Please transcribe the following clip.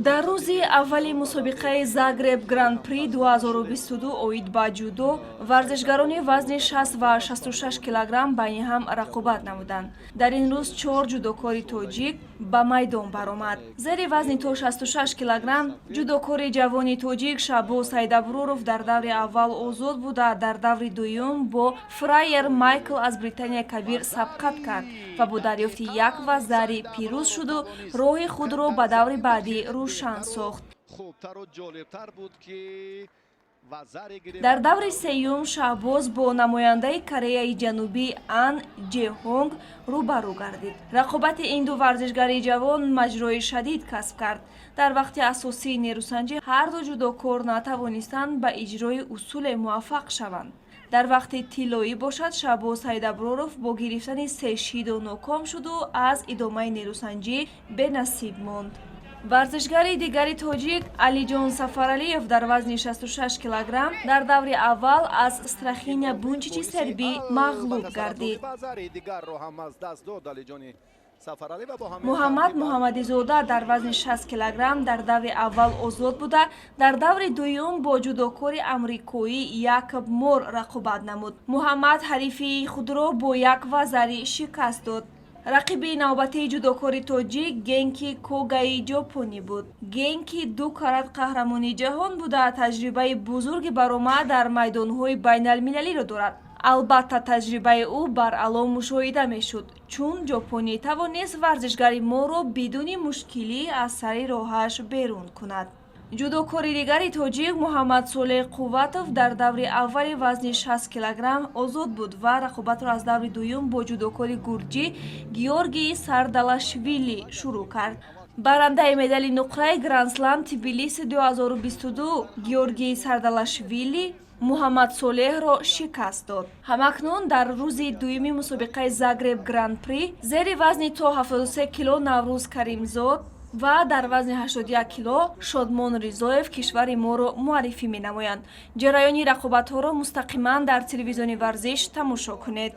дар рӯзи аввали мусобиқаи Загреб Гран-при 2022 оид ба ҷудо, варзишгарони вазни 60 ва 66 килограмм байни ҳам рақобат намуданд. Дар ин рӯз 4 ҷудокори тоҷик ба майдон баромад. Зери вазни то 66 килограмм ҷудокори ҷавони тоҷик Шабоз Сайдабруров дар даври аввал озод буда, дар даври дуюм бо Фрайер Майкл аз Британияи Кабир сабқат кард ва бо дарёфти 1 ва зари пирӯз шуду роҳи худро ба даври баъдӣ рӯшан сохт. дар даври сеюм Шаҳбоз бо намояндаи Кореяи Ҷанубӣ Ан Ҷеҳонг рӯбарӯ гардид. рақобати ин ду варзишгари ҷавон маҷрои шадид касб кард. дар вақти асосии нерӯсанҷӣ ҳар ду ҷудокор натавонистанд ба иҷрои усуле муваффақ шаванд. дар вақти тиллоӣ бошад, Шаҳбоз Сайдабруров бо гирифтани 3 шиду ноком шуду аз идомаи нерӯсанҷӣ бенасиб монд. варзишгари дигари тоҷик Алиҷон Сафаралиев дар вазни 66 килограмм дар даври аввал аз Страхиня Бунчичи сербӣ мағлуб гардид. муҳаммад муҳаммадизода дар вазни 60 килограмм дар даври аввал озод буда, дар даври дуюм бо ҷудокори амрикоӣ Якоб Мор рақобат намуд. муҳаммад ҳарифии худро бо 1 ва зари шикаст дод. рақиби навбатии ҷудокори тоҷик Генки Когаи ҷопонӣ буд. Генки 2 карат қаҳрамони ҷаҳон буда, таҷрибаи бузурги баромад дар майдонҳои байналмилалиро дорад. албатта таҷрибаи ӯ баръало мушоҳида мешуд, чун ҷопонӣ тавонист варзишгари Моро бидуни мушкилӣ аз сари роҳаш берун кунад. ҷудокори дигари тоҷик Муҳаммад Солеҳ Қувватов дар даври аввали вазни 60 килограмм озод буд ва рақобатро аз даври дуюм бо ҷудокори гурҷӣ Георгий Сардалашвили шурӯъ кард. барандаи медали нуқраи Гранд-слам Тбилиси 2022 Георгий Сардалашвили Муҳаммад Солеҳро шикаст дод. ҳамакнун дар рӯзи дуюми мусобиқаи Загреб Гран-при зери вазни то 73 кило Наврӯз Каримзод ва дар вазни 81 кило Шодмон Ризоев кишвари моро муаррифӣ менамоянд. ҷараёни рақобатҳоро мустақиман дар телевизиони варзиш тамошо кунед.